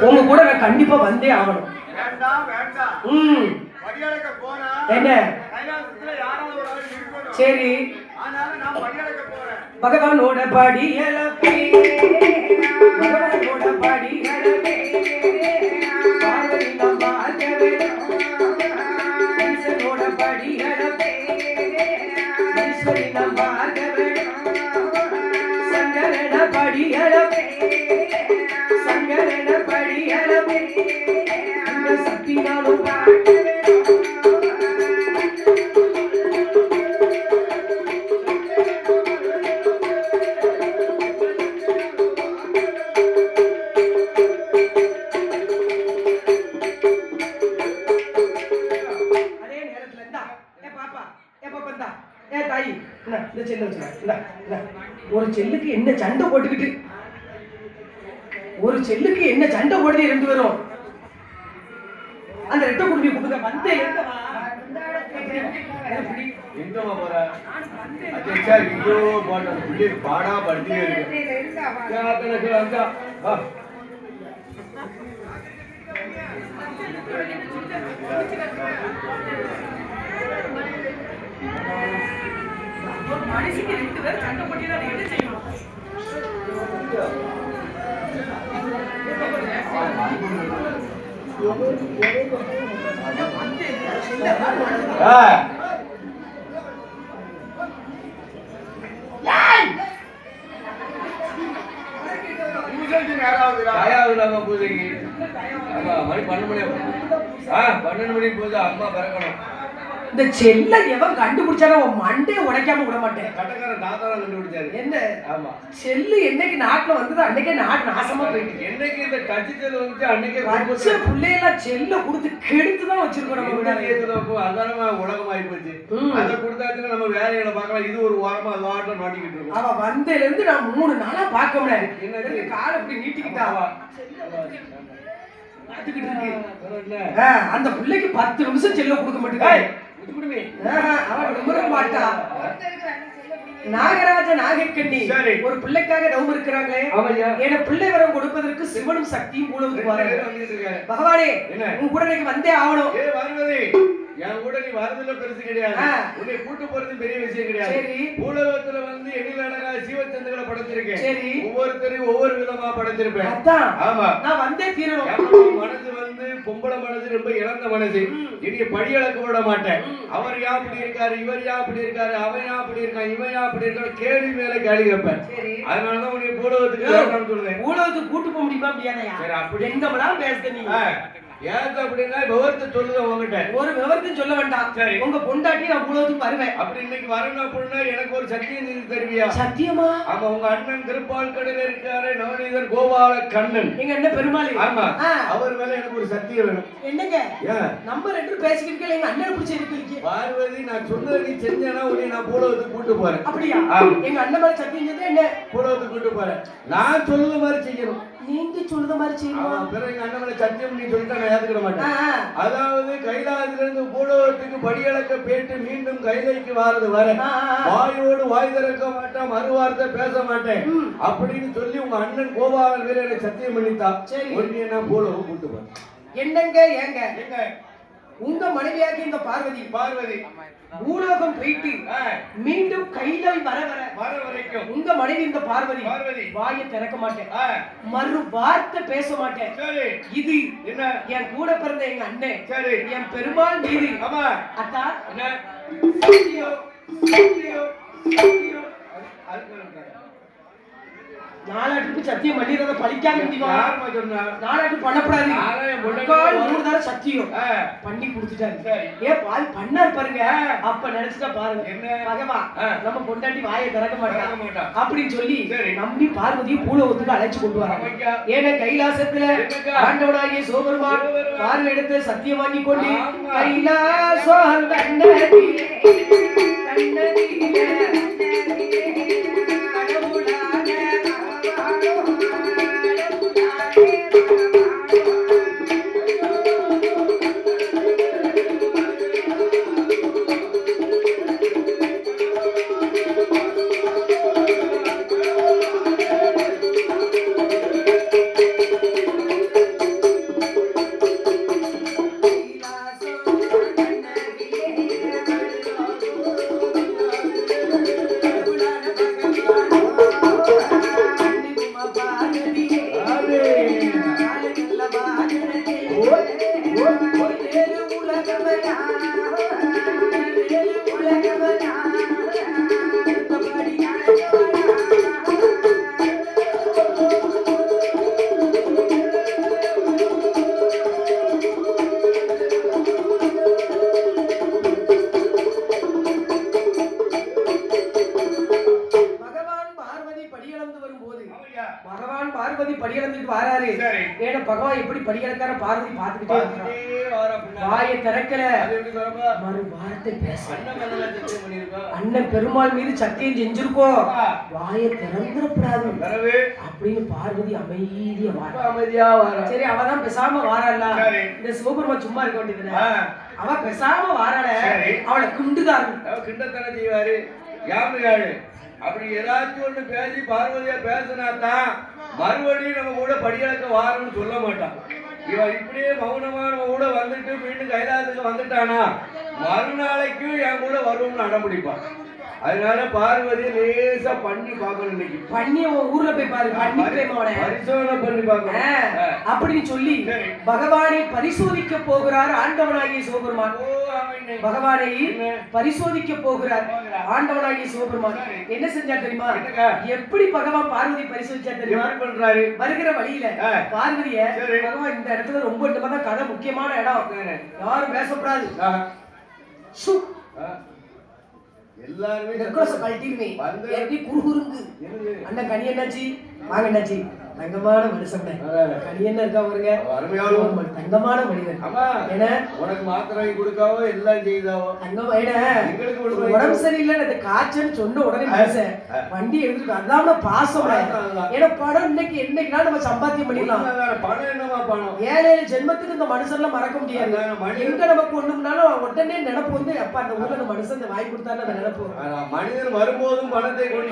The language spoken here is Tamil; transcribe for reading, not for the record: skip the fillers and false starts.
உங்க கூட நான் கண்டிப்பா வந்தே ஆகணும். என்ன சரி பகவானோட பாடி பகவானோட பாடி ஈஸ்வரோட பாடி ஈஸ்வரி நம்ம சங்கரன பாடி சங்கரன பாடி சக்தி நாளும் ஒரு செல்லுக்கு என்ன சண்டை போட்டுக்கிட்டு ஒரு செல்லுக்கு என்ன சண்டை போடுது ரெண்டு பேரும் அந்த ரெட்ட குடும்பி கூப்பிடுங்க வந்து பாடா படுத்தி ஒரு மனுஷனுக்கு ரெண்டு பேர் சண்டை போட்டு என்ன செய்யணும்? பூஜைக்கு மணி 12 மணி பூஜை அம்மா பிறக்கணும். இந்த செல்ல எவன் கண்டுபிடிச்சாரோ மண்டையை உடைக்காம விட மாட்டேன். கட்டக்காரன் தாத்தா கண்டுபிடிச்சாரு. என்ன ஆமா செல்லு என்னைக்கு நாட்டுல வந்தது அன்னைக்கே நாட்டு நாசமா போயிட்டு. என்னைக்கு இந்த டச் செல் வந்து அன்னைக்கே பச்சை பிள்ளையெல்லாம் செல்ல கொடுத்து கெடுத்துதான் வச்சிருக்கோம். நம்ம வீடாக அதானமா உலகம் ஆகி போச்சு. அதை கொடுத்தாச்சுன்னா நம்ம வேலைகளை பார்க்கலாம். இது ஒரு வாரமா வாட்டில் மாட்டிக்கிட்டு இருக்கோம். அவ வந்ததுல இருந்து நான் 3 நாளா பார்க்க முடியாது. என்ன காலை இப்படி நீட்டிக்கிட்டாவா அந்த பிள்ளைக்கு 10 நிமிஷம் செல்ல கொடுக்க மாட்டேங்க. நாகராஜ நாகக்கண்ணி ஒரு பிள்ளைக்காக நவம் இருக்கிறாங்களே, என பிள்ளை வரம் கொடுப்பதற்கு சிவனும் சக்தியும் பூலோகத்துக்கு வராங்க. பகவானே உன் கூட எனக்கு வந்தே ஆகணும். என் கூட நீ வரதுல பெருசு கிடையாது, உன்னை கூட்டு போறது பெரிய விஷயம் கிடையாது. பூலோகத்துல வந்து எண்ணில் அழகா சிவச்சந்திரங்களை படைச்சிருக்கேன். ஒவ்வொருத்தரையும் ஒவ்வொரு விதமா படைச்சிருப்பேன். ஆமா நான் வந்தே தீரணும். மனசு வந்து பொம்பளை மனசு ரொம்ப இழந்த மனசு. இனி படி அளக்க விட மாட்டேன். அவர் யா அப்படி இருக்காரு, இவர் யா அப்படி இருக்காரு, அவன் யா அப்படி இருக்கான், இவன் யா அப்படி இருக்காரு, கேள்வி மேல கேள்வி வைப்பேன். அதனாலதான் உன்னை பூலோகத்துக்கு சொல்றேன். பூலோகத்துக்கு கூட்டு போக முடியுமா முடியாதையா? அப்படி எங்கெல்லாம் பேசுத நீ ஏன் அப்படின்னா விவரத்தை சொல்லுங்க உங்ககிட்ட. ஒரு விவரத்தையும் சொல்ல வேண்டாம். உங்க பொண்டாட்டி நான் பூலோகத்துக்கு வருவேன். அப்படி இன்னைக்கு வரணும் அப்படின்னா எனக்கு ஒரு சத்தியம் நீதி தருவியா? சத்தியமா? ஆமா, உங்க அண்ணன் திருப்பால் கடையில இருக்காரு நவநீதர் கோபால கண்ணன், எங்க அண்ணன் பெருமாள். ஆமா, அவர் மேல எனக்கு ஒரு சத்தியம் வேணும். என்னங்க நம்ம ரெண்டு பேசிக்கிட்டு எங்க அண்ணனை பிடிச்சி இருக்கீங்க. பார்வதி, நான் சொன்னதை நீ செஞ்சேன்னா உன்னை நான் பூலோகத்துக்கு கூட்டு போறேன். அப்படியா? எங்க அண்ணன் மேல சத்தியம் செஞ்சா என்ன பூலோகத்துக்கு கூட்டு போறேன். நான் சொல்லுத மாதிரி செய்யணும். நீங்க சொல்லுத மாதிரி செய்யணும். பிறகு எங்க அண்ணன் மேல சத்தியம் நீ சொல்லிட்டா நான் ஏத்துக்கிட மாட்டேன். அதாவது கைலாயத்திலிருந்து பூலோகத்துக்கு படியளக்க பேட்டு மீண்டும் கைலைக்கு வாரது வர வாயோடு வாய் திறக்க மாட்டேன், மறுவார்த்தை பேச மாட்டேன் அப்படின்னு சொல்லி உங்க அண்ணன் கோபாலன் வேற எனக்கு சத்தியம் பண்ணித்தா. ஒன்னு நான் பூலோகம் கூட்டு போறேன். என்னங்க ஏங்க உங்க மனைவியாகி இந்த பார்வதி பூலோகம் போயிட்டு மீண்டும் கைலை வர வரைக்கும் உங்க மனைவி இந்த பார்வதி வாயை திறக்க மாட்டேன், மறு வார்த்தை பேச மாட்டேன். இது என்ன என் கூட பிறந்த எங்க அண்ணன் என் பெருமாள் மீது அத்தா நாலாட்டுக்கு சத்தியம் பண்ணிடுறத பழிக்காம நாலாட்டு பண்ணக்கூடாது. 3 தடவை சத்தியம் பண்ணி கொடுத்துட்டாரு. ஏன் பால் பண்ணாரு பாருங்க. அப்ப நினைச்சுட்டா பாருங்க, பகவா நம்ம பொண்டாட்டி வாயை திறக்க மாட்டாங்க அப்படின்னு சொல்லி நம்பி பார்வதியை பூலோகத்துக்கு அழைச்சு கொண்டு வராங்க. ஏன்னா கைலாசத்துல ஆண்டவனாகிய சிவபெருமான் பார்வை எடுத்து சத்தியம் வாங்கி கொண்டு கைலாசம் ஏன்னா பகவான் எப்படி படிக்கிறக்கார பார்வதி பார்த்துக்கிட்டே இருக்கான். வாயை திறக்கல, மறு வார்த்தை பேச அண்ணன் பெருமாள் மீது சத்தியம் செஞ்சிருக்கோம், வாயை திறந்துடக்கூடாது அப்படின்னு பார்வதி அமைதியா வாரா. சரி அவதான் பேசாம வாராளா, இந்த சிவபெருமான் சும்மா இருக்க வேண்டியதுல அவ பேசாம வாராள, அவளை கிண்டுதாரு. கிண்டத்தனை செய்வாரு யாரு அப்படி ஏதாச்சும் ஒண்ணு பேசி பார்வதியா பேசினாத்தான் மறுபடியும் நம்ம கூட படியளக்க வாரம்னு சொல்ல மாட்டான். இவன் இப்படியே மௌனமா நம்ம கூட வந்துட்டு மீண்டும் கைலாசத்துக்கு வந்துட்டானா மறுநாளைக்கும் என் கூட வருவோம்னு அடம்பிடிப்பான். அதனால பார்வதி லேசா பண்ணி பார்க்கணும். இன்னைக்கு பண்ணி ஊர்ல போய் பாரு, பண்ணி பரிசோதனை பண்ணி பார்க்கணும் அப்படின்னு சொல்லி பகவானை பரிசோதிக்க போகிறார் ஆண்டவனாகிய சிவபெருமான். பகவானை பரிசோதிக்க போகிறார் ஆண்டவனாகிய சிவபெருமான். என்ன செஞ்சா தெரியுமா? எப்படி பகவான் பார்வதி பரிசோதிச்சா தெரியுமா? பண்றாரு வருகிற வழியில பார்வதிய பகவான் இந்த இடத்துல ரொம்ப இந்த கதை முக்கியமான இடம், யாரும் பேசப்படாது, எல்லாருமே அண்ணன் கனி என்னாச்சு வாங்க என்னாச்சு தங்கமான மனுஷன் கனி என்ன இருக்கா பாருங்க, தங்கமான மனிதன். ஏன்னா உனக்கு மாத்திரை கொடுக்காவோ எல்லாம் செய்தாவோ தங்கம். உடம்பு சரியில்லை காய்ச்சல் சொன்ன உடனே மனுஷன் வண்டி எடுத்துட்டு அதான் பாசம். ஏன்னா படம் இன்னைக்கு என்னைக்குனா நம்ம சம்பாத்தியம் பண்ணிடலாம். பணம் என்னமா பணம்? 7 ஜென்மத்துக்கு இந்த மனுஷன்லாம் மறக்க முடியாது. எங்க நமக்கு ஒண்ணுனாலும் உடனே நினைப்பு வந்து அப்ப அந்த ஊர்ல அந்த மனுஷன் இந்த வாய் கொடுத்தாரு அந்த நினைப்பு. மனிதன் வரும்போதும் பணத்தை கொண்டு